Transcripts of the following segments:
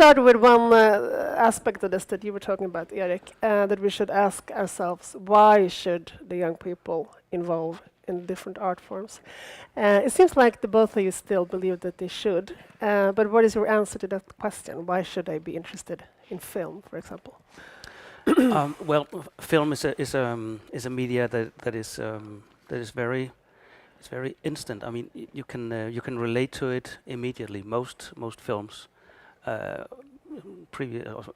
start with one aspect of this that you were talking about, Erik, that we should ask ourselves, why should the young people involve in different art forms? It seems like the both of you still believe that they should, but what is your answer to that question? Why should I be interested in film, for example? Well, film is a media that is very instant. I mean, you can relate to it immediately. Most films.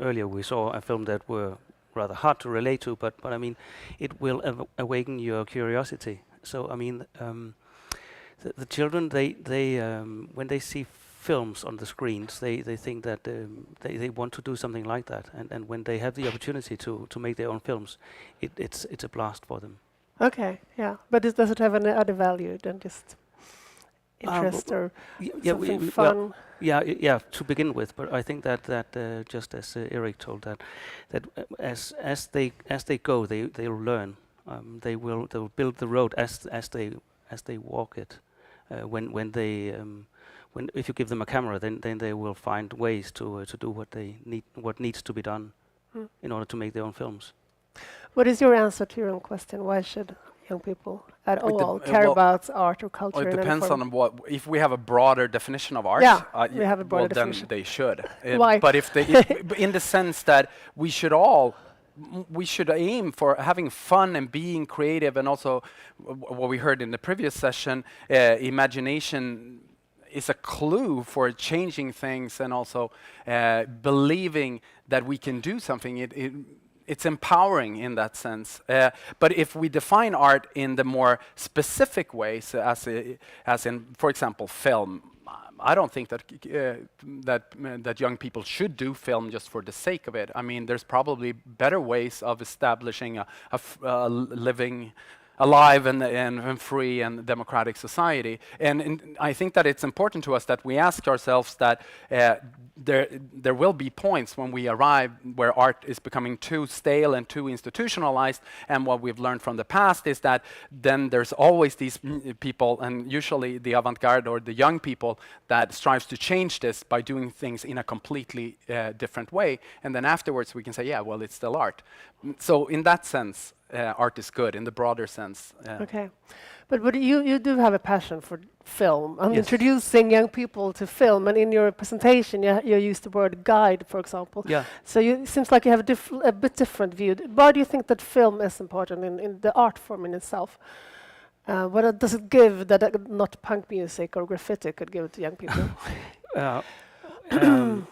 Earlier we saw a film that were rather hard to relate to, but I mean, it will awaken your curiosity. So I mean, the children they when they see films on the screens, they think that they want to do something like that, and when they have the opportunity to make their own films, it's a blast for them. Okay, yeah, but does it have any other value than just interest or something fun? Well, yeah, to begin with, but I think that just as Erik told that as they go, they'll learn. They'll build the road as they walk it. When if you give them a camera, then they will find ways to do what needs to be done in order to make their own films. What is your answer to your own question? Why should young people at all care about art or culture? Well, it depends on what. If we have a broader definition of art, we have a broader definition. Then they should. Why? But if in the sense that we should aim for having fun and being creative, and also what we heard in the previous session, imagination is a clue for changing things, and also believing that we can do something. It's empowering in that sense. But if we define art in the more specific ways, as in, for example, film, I don't think that young people should do film just for the sake of it. I mean, there's probably better ways of establishing a living, alive and free and democratic society. And I think that it's important to us that we ask ourselves that there will be points when we arrive where art is becoming too stale and too institutionalized, and what we've learned from the past is that then there's always these people, and usually the avant-garde or the young people, that strives to change this by doing things in a completely different way, and then afterwards we can say, yeah, well, it's still art. So in that sense, art is good in the broader sense. Okay, but you do have a passion for film and yes. introducing young people to film, and in your presentation you used the word guide, for example. Yeah. So it seems like you have a bit different view. Why do you think that film is important in the art form in itself? What does it give that not punk music or graffiti could give to young people?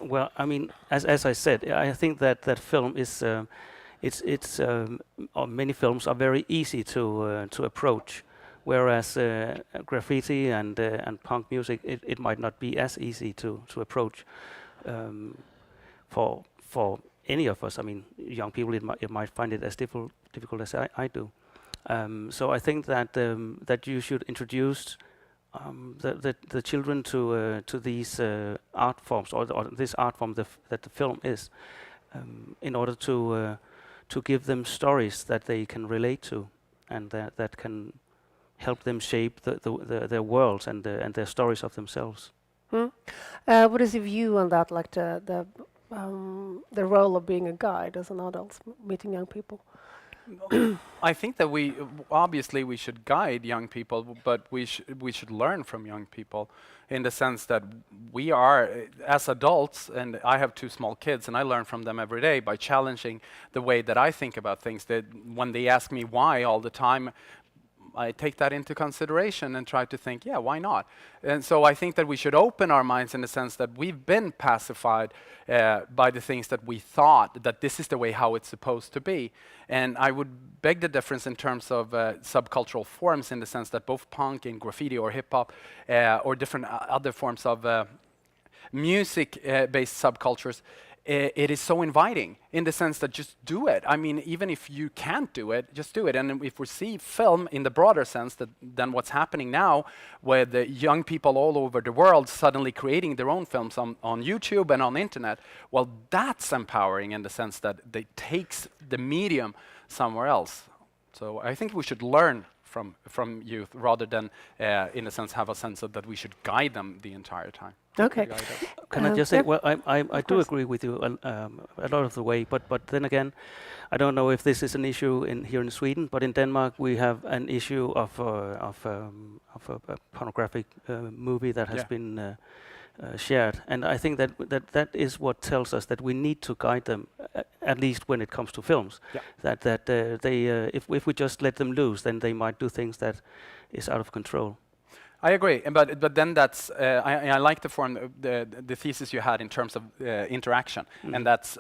Well, I mean, as I said, I think that film is. Many films are very easy to approach, whereas graffiti and punk music, it might not be as easy to approach for any of us. I mean, young people, it might find it as difficult as I do. So I think that you should introduce the children to these art forms, or this art form that the film is, in order to give them stories that they can relate to, and that can help them shape their worlds and their stories of themselves. What is your view on that, like the role of being a guide as an adult, meeting young people? I think that we obviously should guide young people, but we should learn from young people, in the sense that we are, as adults, and I have 2 small kids, and I learn from them every day by challenging the way that I think about things. That when they ask me why all the time, I take that into consideration and try to think, yeah, why not? And so I think that we should open our minds, in the sense that we've been pacified by the things that we thought that this is the way how it's supposed to be. And I would beg the difference in terms of subcultural forms, in the sense that both punk and graffiti or hip hop or different other forms of music-based subcultures, it is so inviting, in the sense that just do it. I mean, even if you can't do it, just do it. And if we see film in the broader sense, then what's happening now, with the young people all over the world suddenly creating their own films on YouTube and on internet, well, that's empowering, in the sense that it takes the medium somewhere else. So I think we should learn from youth, rather than, in a sense, have a sense of that we should guide them the entire time. Okay. Guide us. Can I just say, Yep. well, I do course. agree with you a lot of the way, but then again, I don't know if this is an issue here in Sweden, but in Denmark we have an issue of a pornographic movie that has Yeah. been shared, and I think that is what tells us that we need to guide them, at least when it comes to films. Yeah. That they, if we just let them loose, then they might do things that is out of control. I agree, but then that's I like the form the thesis you had in terms of interaction, and that's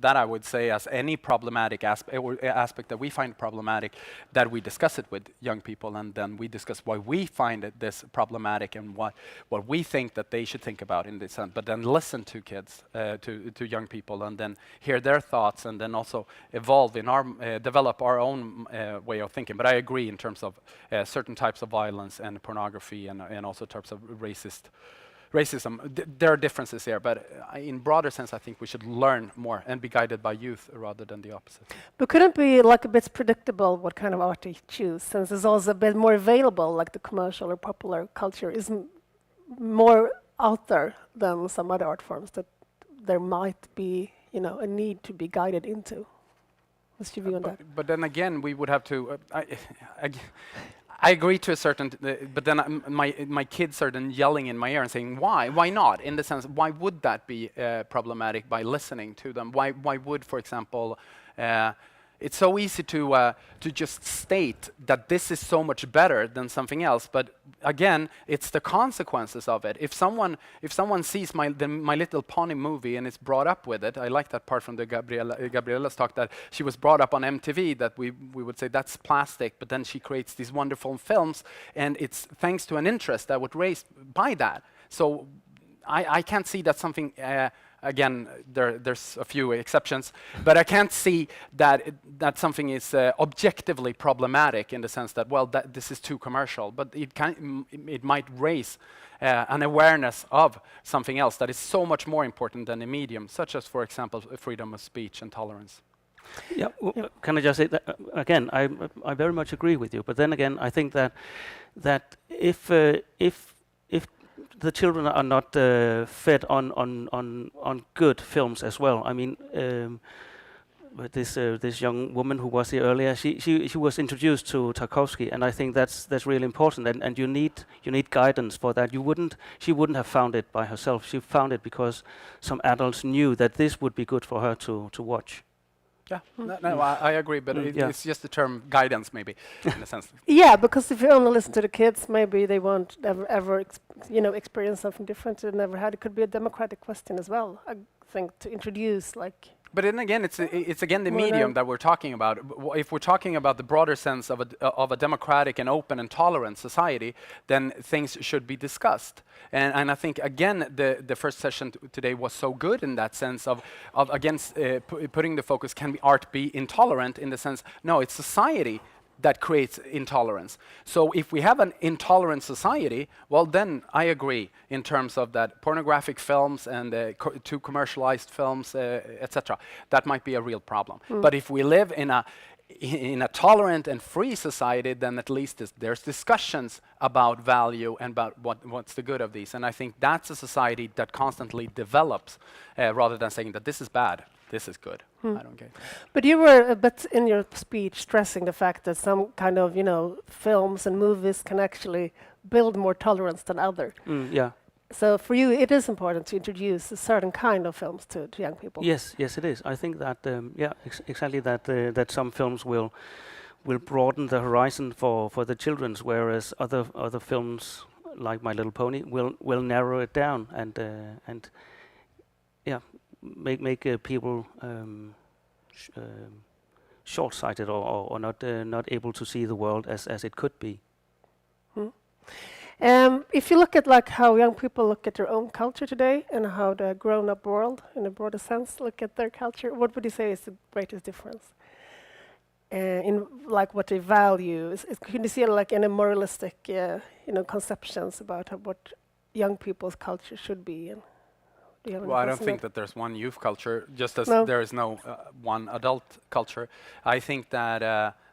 that I would say as any problematic aspect that we find problematic, that we discuss it with young people, and then we discuss why we find this problematic and what we think that they should think about in this sense. But then listen to kids, to young people, and then hear their thoughts, and then also evolve in our develop our own way of thinking. But I agree in terms of certain types of violence and pornography and also types of racism. There are differences here, but in broader sense, I think we should learn more and be guided by youth rather than the opposite. But couldn't it be like a bit predictable what kind of art they choose, since it's also a bit more available, like the commercial or popular culture isn't more out there than some other art forms that there might be, a need to be guided into? What's your view on that? But then again, we would have to. I agree to a certain, but then my kids are then yelling in my ear and saying, "Why? Why not?" In the sense, why would that be problematic by listening to them? Why would, for example, it's so easy to just state that this is so much better than something else, but again, it's the consequences of it. If someone sees my Little Pony movie and is brought up with it, I like that part from the Gabriella's talk, that she was brought up on MTV, that we would say that's plastic, but then she creates these wonderful films, and it's thanks to an interest that was raised by that. So I can't see that something. Again, there's a few exceptions, but I can't see that something is objectively problematic in the sense that, well, this is too commercial. But it might raise an awareness of something else that is so much more important than a medium, such as, for example, freedom of speech and tolerance. Yeah, can I just say that again? I very much agree with you, but then again, I think that if the children are not fed on good films as well. I mean, but this young woman who was here earlier, she was introduced to Tarkovsky, and I think that's really important. And you need guidance for that. She wouldn't have found it by herself. She found it because some adults knew that this would be good for her to watch. Yeah, no, I agree, but it's just the term guidance, maybe, in a sense. Yeah, because if you only listen to the kids, maybe they won't ever experience something different they never had. It could be a democratic question as well, I think, to introduce, like... But then again, it's again the Well, medium that we're talking about. If we're talking about the broader sense of a democratic and open and tolerant society, then things should be discussed. And I think again the first session today was so good in that sense of putting the focus. Can art be intolerant? In the sense, no, it's society that creates intolerance. So if we have an intolerant society, well then I agree in terms of that pornographic films and too commercialized films, etc. That might be a real problem. But if we live in a tolerant and free society, then at least there's discussions about value and about what's the good of these. And I think that's a society that constantly develops, rather than saying that this is bad, this is good. I don't get it. But you were a bit in your speech stressing the fact that some kind of, films and movies can actually build more tolerance than other. Yeah. So for you, it is important to introduce a certain kind of films to young people. Yes, it is. I think that exactly that some films will broaden the horizon for the children's, whereas other films like My Little Pony will narrow it down and make people short-sighted or not able to see the world as it could be. If you look at like how young people look at their own culture today and how the grown-up world, in a broader sense, look at their culture, what would you say is the greatest difference? In like what they value, can you see it like in a moralistic, conceptions about what young people's culture should be? And do you have any Well, I thoughts don't on think that? that there's one youth culture, just as No. there is no one adult culture. I think that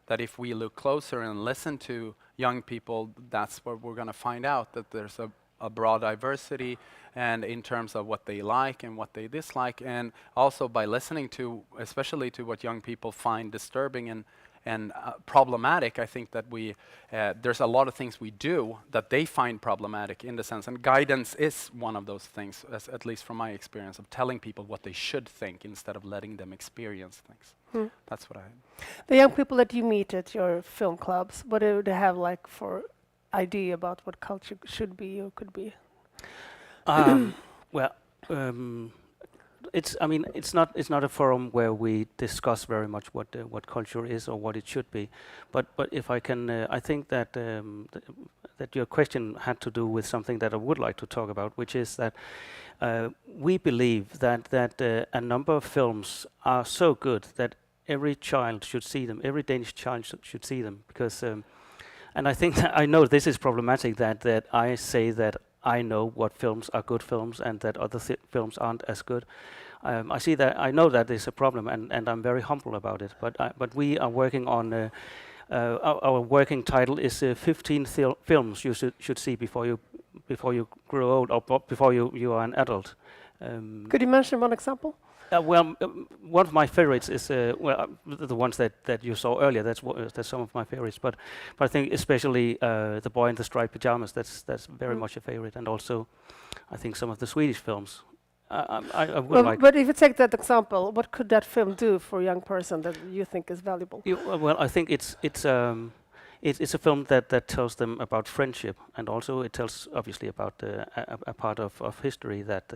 that if we look closer and listen to young people, that's where we're going to find out that there's a broad diversity, and in terms of what they like and what they dislike, and also by listening to, especially to what young people find disturbing and problematic. I think that there's a lot of things we do that they find problematic in the sense, and guidance is one of those things, at least from my experience, of telling people what they should think instead of letting them experience things. That's what The young people that you meet at your film clubs, what do they have like for idea about what culture should be or could be? Well, it's not a forum where we discuss very much what culture is or what it should be. But if I can, I think that that your question had to do with something that I would like to talk about, which is that we believe that a number of films are so good that every child should see them. Every Danish child should see them, because. And I think that I know this is problematic, that I say that I know what films are good films and that other films aren't as good. I know that is a problem, and I'm very humble about it. But we are working on our working title is 15 films you should see before you grow old, or before you are an adult. Could you mention one example? One of my favorites is the ones that you saw earlier. That's some of my favorites. But I think especially The Boy in the Striped Pajamas. That's very much a favorite, and also I think some of the Swedish films. I would like. But if you take that example, what could that film do for a young person that you think is valuable? I think it's a film that tells them about friendship, and also it tells obviously about a part of history that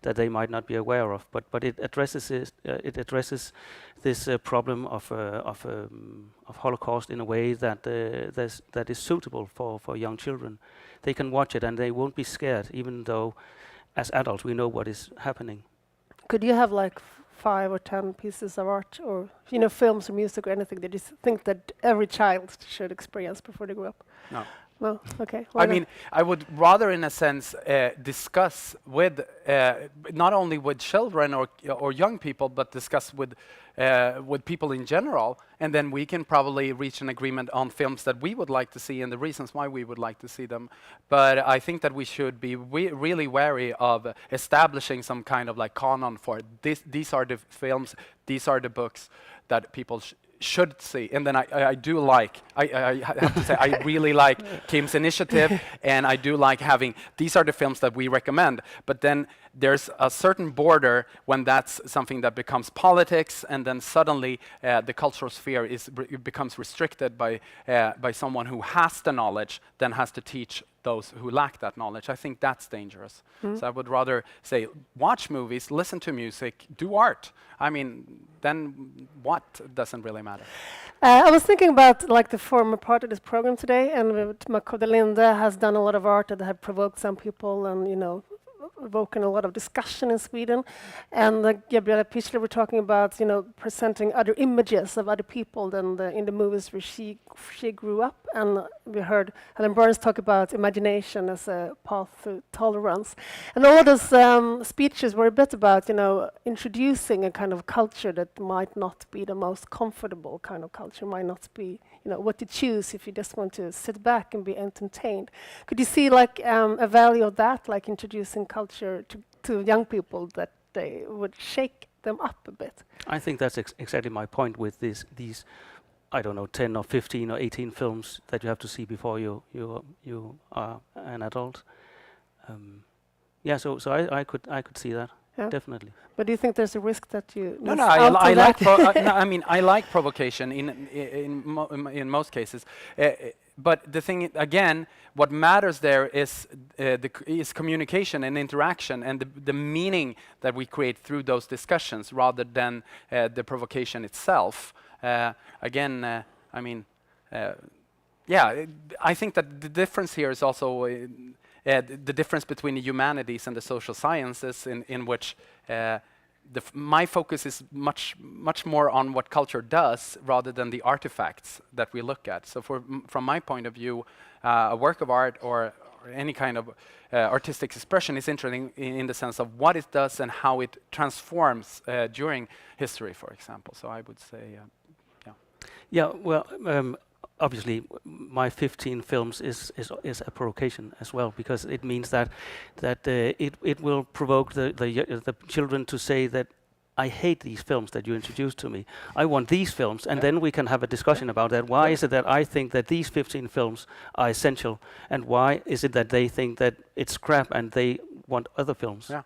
they might not be aware of. But it addresses this problem of Holocaust in a way that is suitable for young children. They can watch it and they won't be scared, even though as adults we know what is happening. Could you have like 5 or 10 pieces of art, or films or music or anything that you think that every child should experience before they grow up? No. No? Okay. I mean, I would rather, in a sense, discuss with not only with children or young people, but discuss with people in general, and then we can probably reach an agreement on films that we would like to see and the reasons why we would like to see them. But I think that we should be really wary of establishing some kind of like canon for this. These are the films, these are the books that people should see. And then I do like, I have to say, I really like Kim's initiative, and I do like having, these are the films that we recommend, but then there's a certain border when that's something that becomes politics, and then suddenly the cultural sphere becomes restricted by someone who has the knowledge, then has to teach those who lack that knowledge. I think that's dangerous. So I would rather say, watch movies, listen to music, do art. I mean, then what doesn't really matter. I was thinking about like the former part of this program today, and MIK Linda has done a lot of art that have provoked some people, and evoking a lot of discussion in Sweden. And Gabriella Pichler were talking about, presenting other images of other people than in the movies where she grew up. And we heard Helen Burns talk about imagination as a path to tolerance. And all of those speeches were a bit about, introducing a kind of culture that might not be the most comfortable kind of culture, might not be what to choose if you just want to sit back and be entertained. Could you see like a value of that, like introducing culture to young people, that they would shake them up a bit? I think that's exactly my point with these, I don't know, 10 or 15 or 18 films that you have to see before you are an adult. So I could see that. Yeah. Definitely. But do you think there's a risk that you? No, I like. I mean, I like provocation in most cases. But the thing again, what matters there is communication and interaction, and the meaning that we create through those discussions, rather than the provocation itself. I mean, I think that the difference here is also. The difference between the humanities and the social sciences, in which my focus is much more on what culture does rather than the artifacts that we look at. So from my point of view, a work of art or any kind of artistic expression is interesting in the sense of what it does and how it transforms during history, for example. So I would say, Yeah, well, obviously, my 15 films is a provocation as well, because it means that it will provoke the children to say that I hate these films that you introduced to me. I want these films, and then we can have a discussion about that. Why is it that I think that these 15 films are essential, and why is it that they think that it's crap and they want other films? Yeah.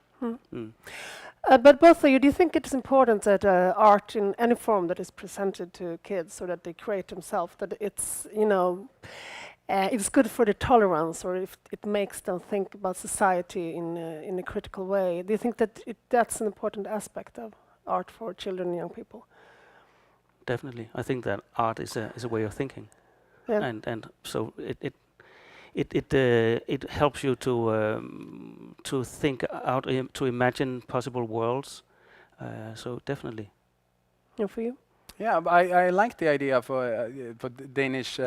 But both of you, do you think it's important that art in any form that is presented to kids so that they create themselves, that it's, it's good for the tolerance, or if it makes them think about society in a critical way? Do you think that that's an important aspect of art for children and young people? Definitely. I think that art is a way of thinking. Yeah. And so it helps you to think out, to imagine possible worlds. So definitely. And for you? Yeah, but I like the idea of for Danish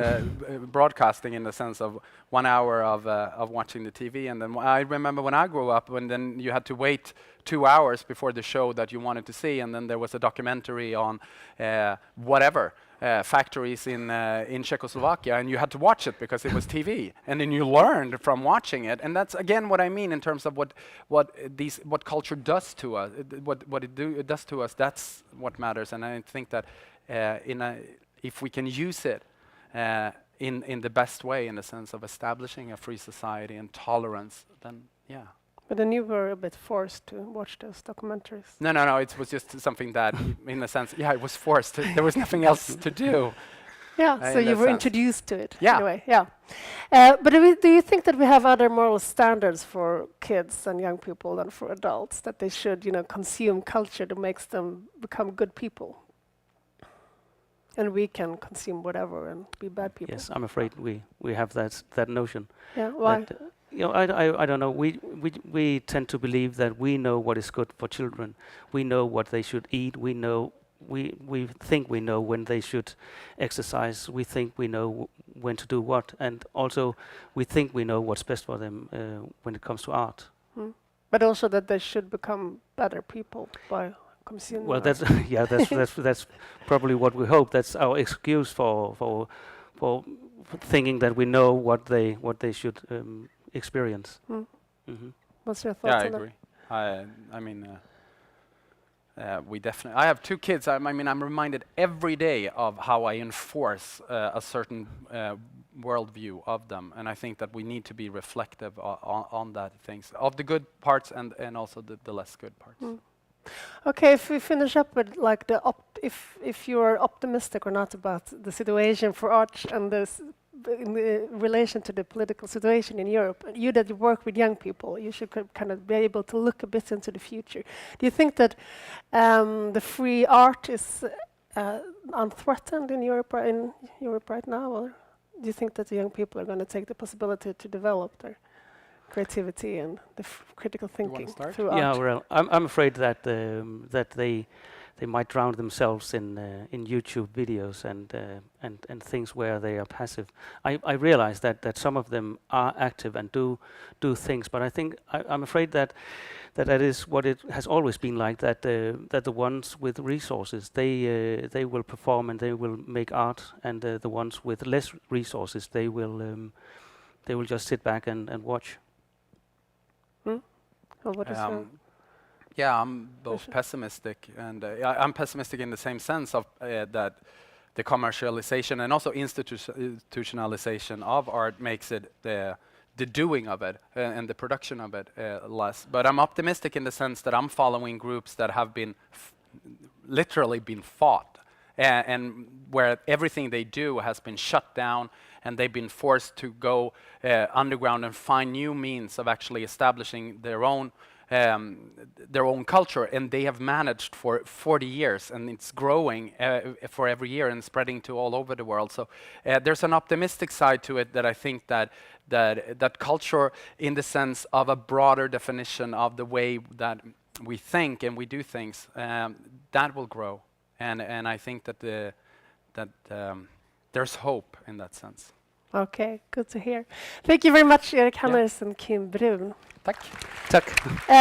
broadcasting, in the sense of 1 hour of watching the TV, and then I remember when I grew up, when then you had to wait 2 hours before the show that you wanted to see, and then there was a documentary on whatever factories in Czechoslovakia, and you had to watch it because it was TV, and then you learned from watching it, and that's again what I mean in terms of what culture does to us, it does to us. That's what matters, and I think that if we can use it in the best way, in the sense of establishing a free society and tolerance, then yeah. But then you were a bit forced to watch those documentaries. No. It was just something that, in a sense, yeah, it was forced. There was nothing else to do. Yeah, so in you that were sense. introduced to it. Yeah. Anyway, yeah. But do you think that we have other moral standards for kids and young people than for adults? That they should, consume culture that makes them become good people, and we can consume whatever and be bad people? Yes, I'm afraid we have that notion. Yeah. Why? That, I don't know. We tend to believe that we know what is good for children. We know what they should eat. We think we know when they should exercise. We think we know when to do what, and also we think we know what's best for them when it comes to art. But also that they should become better people by consuming. Well, art. that's probably what we hope. That's our excuse for thinking that we know what they should experience. What's your Yeah, thoughts I on that? agree. I mean, we definitely. I have 2 kids. I mean, I'm reminded every day of how I enforce a certain worldview of them, and I think that we need to be reflective on that things, of the good parts and also the less good parts. Okay, if we finish up with like if you are optimistic or not about the situation for art and this in relation to the political situation in Europe, you that you work with young people, you should kind of be able to look a bit into the future. Do you think that the free art is unthreatened in Europe right now, or do you think that the young people are going to take the possibility to develop their creativity and the critical thinking through art? Yeah, well, I'm afraid that that they might drown themselves in YouTube videos and things where they are passive. I realize that some of them are active and do things, but I think I'm afraid that is what it has always been like. That the ones with resources they will perform and they will make art, and the ones with less resources they will just sit back and watch. Or what is your Yeah, I'm both pessimistic, and I'm pessimistic in the same sense of that the commercialization and also institutionalization of art makes it the doing of it and the production of it less. But I'm optimistic in the sense that I'm following groups that have been literally been fought, and where everything they do has been shut down, and they've been forced to go underground and find new means of actually establishing their own culture, and they have managed for 40 years, and it's growing for every year and spreading to all over the world. So there's an optimistic side to it, that I think that culture, in the sense of a broader definition of the way that we think and we do things, that will grow, and I think that there's hope in that sense. Okay, good to hear. Thank you very much, Erik Hannerz and Kim Brunn. Tack. Tack.